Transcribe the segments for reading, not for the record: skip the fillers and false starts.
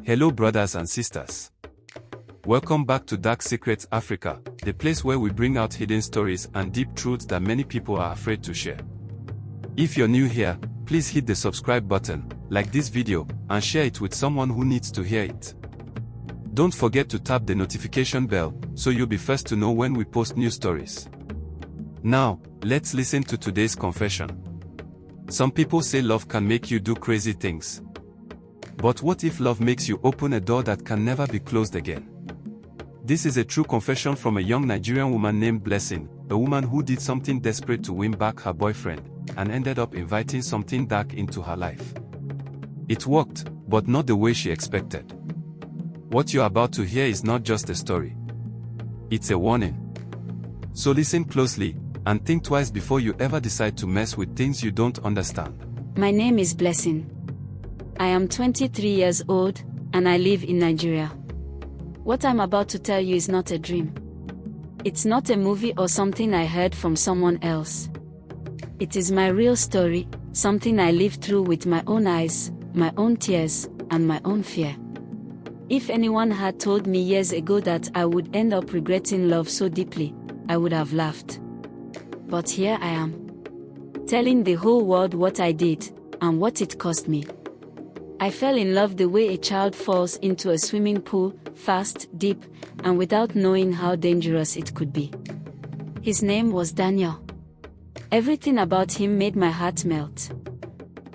Hello brothers and sisters. Welcome back to Dark Secrets Africa, the place where we bring out hidden stories and deep truths that many people are afraid to share. If you're new here, please hit the subscribe button, like this video, and share it with someone who needs to hear it. Don't forget to tap the notification bell, so you'll be first to know when we post new stories. Now, let's listen to today's confession. Some people say love can make you do crazy things. But what if love makes you open a door that can never be closed again? This is a true confession from a young Nigerian woman named Blessing, a woman who did something desperate to win back her boyfriend, and ended up inviting something dark into her life. It worked, but not the way she expected. What you're about to hear is not just a story. It's a warning. So listen closely, and think twice before you ever decide to mess with things you don't understand. My name is Blessing. I am 23 years old, and I live in Nigeria. What I'm about to tell you is not a dream. It's not a movie or something I heard from someone else. It is my real story, something I lived through with my own eyes, my own tears, and my own fear. If anyone had told me years ago that I would end up regretting love so deeply, I would have laughed. But here I am, telling the whole world what I did, and what it cost me. I fell in love the way a child falls into a swimming pool, fast, deep, and without knowing how dangerous it could be. His name was Daniel. Everything about him made my heart melt.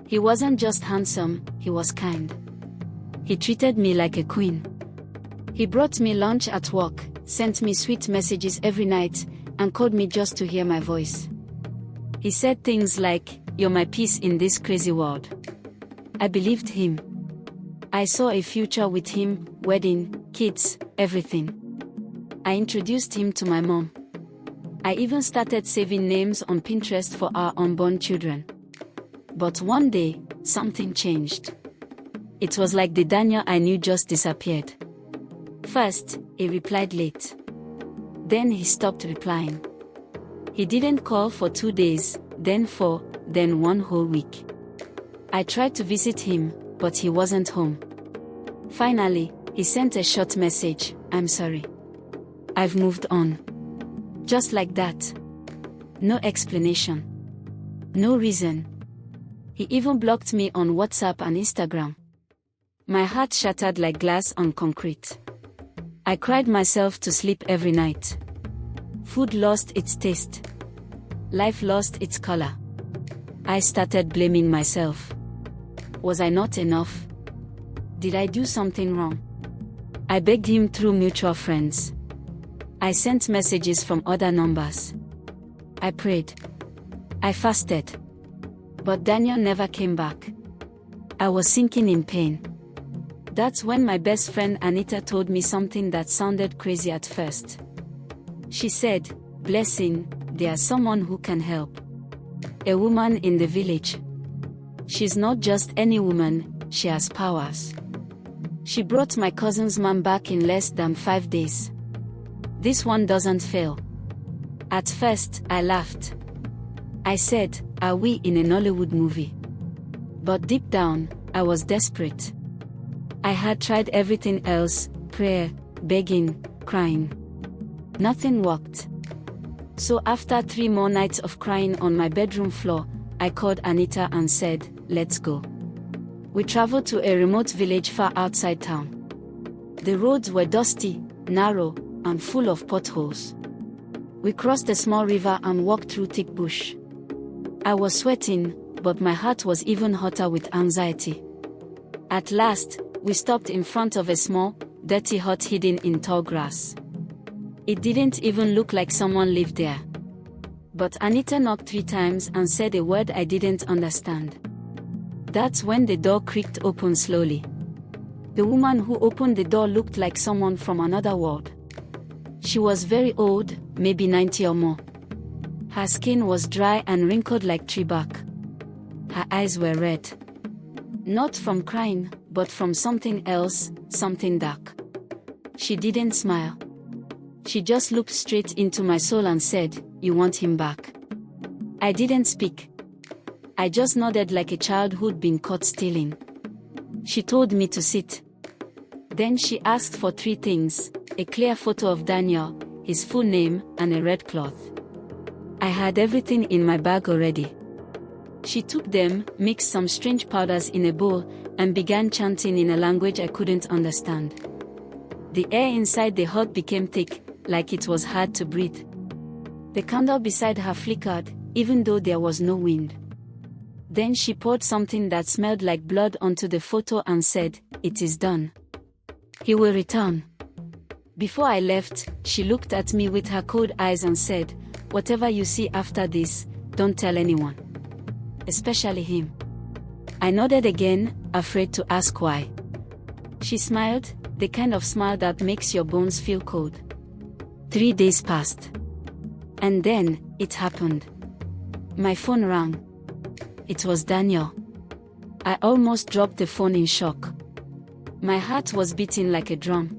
He wasn't just handsome, he was kind. He treated me like a queen. He brought me lunch at work, sent me sweet messages every night, and called me just to hear my voice. He said things like, "You're my peace in this crazy world." I believed him. I saw a future with him, wedding, kids, everything. I introduced him to my mom. I even started saving names on Pinterest for our unborn children. But one day, something changed. It was like the Daniel I knew just disappeared. First, he replied late. Then he stopped replying. He didn't call for 2 days, then 4, then 1 whole week. I tried to visit him, but he wasn't home. Finally, he sent a short message, "I'm sorry. I've moved on." Just like that. No explanation. No reason. He even blocked me on WhatsApp and Instagram. My heart shattered like glass on concrete. I cried myself to sleep every night. Food lost its taste. Life lost its color. I started blaming myself. Was I not enough? Did I do something wrong? I begged him through mutual friends. I sent messages from other numbers. I prayed. I fasted. But Daniel never came back. I was sinking in pain. That's when my best friend Anita told me something that sounded crazy at first. She said, "Blessing, there's someone who can help. A woman in the village. She's not just any woman, she has powers." She brought my cousin's mom back in less than 5 days. This one doesn't fail. At first, I laughed. I said, "Are we in a Nollywood movie?" But deep down, I was desperate. I had tried everything else, prayer, begging, crying. Nothing worked. So after 3 more nights of crying on my bedroom floor, I called Anita and said, "Let's go." We traveled to a remote village far outside town. The roads were dusty, narrow, and full of potholes. We crossed a small river and walked through thick bush. I was sweating, but my heart was even hotter with anxiety. At last, we stopped in front of a small, dirty hut hidden in tall grass. It didn't even look like someone lived there. But Anita knocked 3 times and said a word I didn't understand. That's when the door creaked open slowly. The woman who opened the door looked like someone from another world. She was very old, maybe 90 or more. Her skin was dry and wrinkled like tree bark. Her eyes were red. Not from crying, but from something else, something dark. She didn't smile. She just looked straight into my soul and said, "You want him back?" I didn't speak. I just nodded like a child who'd been caught stealing. She told me to sit. Then she asked for 3 things: a clear photo of Daniel, his full name, and a red cloth. I had everything in my bag already. She took them, mixed some strange powders in a bowl, and began chanting in a language I couldn't understand. The air inside the hut became thick, like it was hard to breathe. The candle beside her flickered, even though there was no wind. Then she poured something that smelled like blood onto the photo and said, "It is done. He will return." Before I left, she looked at me with her cold eyes and said, "Whatever you see after this, don't tell anyone. Especially him." I nodded again, afraid to ask why. She smiled, the kind of smile that makes your bones feel cold. 3 days passed. And then, it happened. My phone rang. It was Daniel. I almost dropped the phone in shock. My heart was beating like a drum.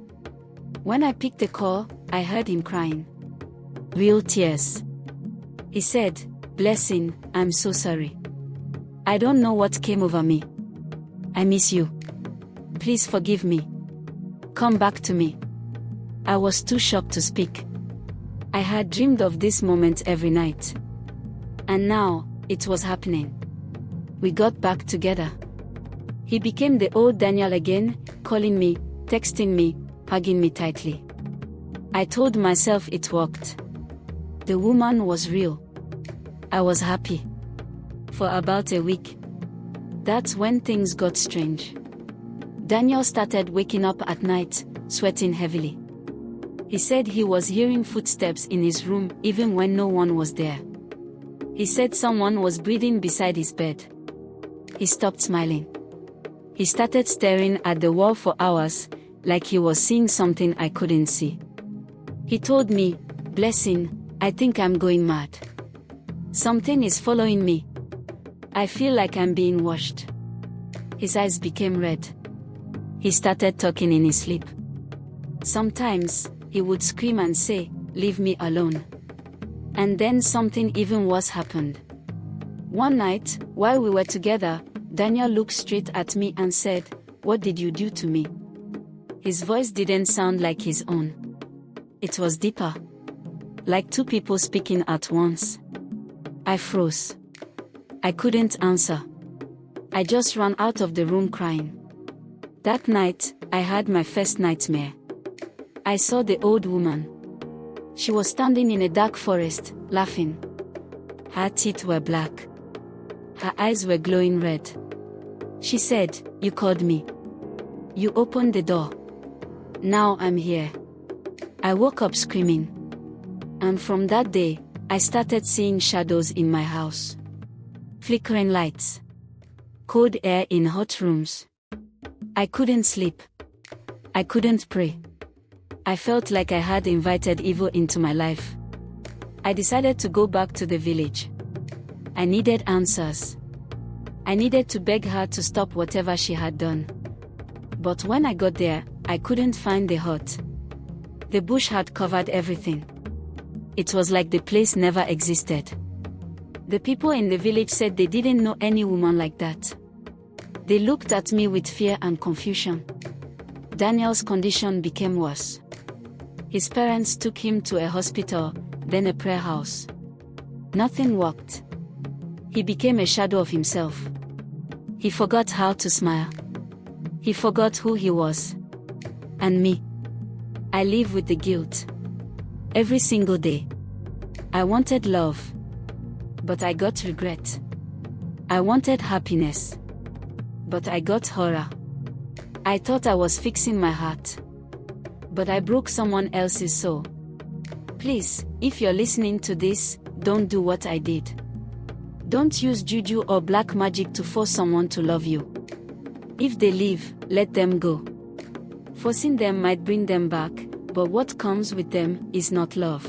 When I picked the call, I heard him crying. Real tears. He said, "Blessing, I'm so sorry. I don't know what came over me. I miss you. Please forgive me. Come back to me." I was too shocked to speak. I had dreamed of this moment every night. And now, it was happening. We got back together. He became the old Daniel again, calling me, texting me, hugging me tightly. I told myself it worked. The woman was real. I was happy. For about a week. That's when things got strange. Daniel started waking up at night, sweating heavily. He said he was hearing footsteps in his room even when no one was there. He said someone was breathing beside his bed. He stopped smiling. He started staring at the wall for hours, like he was seeing something I couldn't see. He told me, "Blessing, I think I'm going mad. Something is following me. I feel like I'm being watched." His eyes became red. He started talking in his sleep. Sometimes, he would scream and say, "Leave me alone." And then something even worse happened. One night, while we were together, Daniel looked straight at me and said, "What did you do to me?" His voice didn't sound like his own. It was deeper. Like 2 people speaking at once. I froze. I couldn't answer. I just ran out of the room crying. That night, I had my first nightmare. I saw the old woman. She was standing in a dark forest, laughing. Her teeth were black. Her eyes were glowing red. She said, "You called me. You opened the door. Now I'm here." I woke up screaming. And from that day, I started seeing shadows in my house. Flickering lights. Cold air in hot rooms. I couldn't sleep. I couldn't pray. I felt like I had invited evil into my life. I decided to go back to the village. I needed answers. I needed to beg her to stop whatever she had done. But when I got there, I couldn't find the hut. The bush had covered everything. It was like the place never existed. The people in the village said they didn't know any woman like that. They looked at me with fear and confusion. Daniel's condition became worse. His parents took him to a hospital, then a prayer house. Nothing worked. He became a shadow of himself. He forgot how to smile. He forgot who he was. And me. I live with the guilt. Every single day. I wanted love. But I got regret. I wanted happiness. But I got horror. I thought I was fixing my heart. But I broke someone else's soul. Please, if you're listening to this, don't do what I did. Don't use juju or black magic to force someone to love you. If they leave, let them go. Forcing them might bring them back, but what comes with them is not love.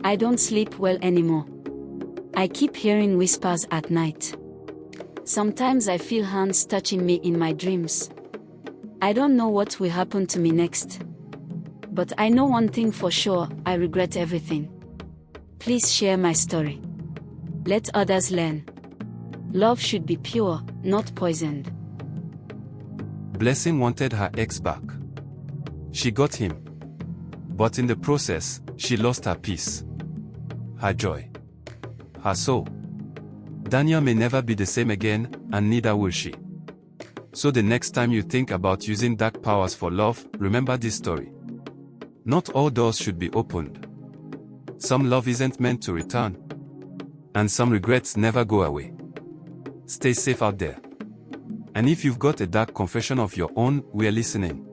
I don't sleep well anymore. I keep hearing whispers at night. Sometimes I feel hands touching me in my dreams. I don't know what will happen to me next. But I know one thing for sure, I regret everything. Please share my story. Let others learn. Love should be pure, not poisoned. Blessing wanted her ex back. She got him. But in the process, she lost her peace, her joy, her soul. Daniel may never be the same again, and neither will she. So the next time you think about using dark powers for love, remember this story. Not all doors should be opened. Some love isn't meant to return. And some regrets never go away. Stay safe out there. And if you've got a dark confession of your own, we're listening.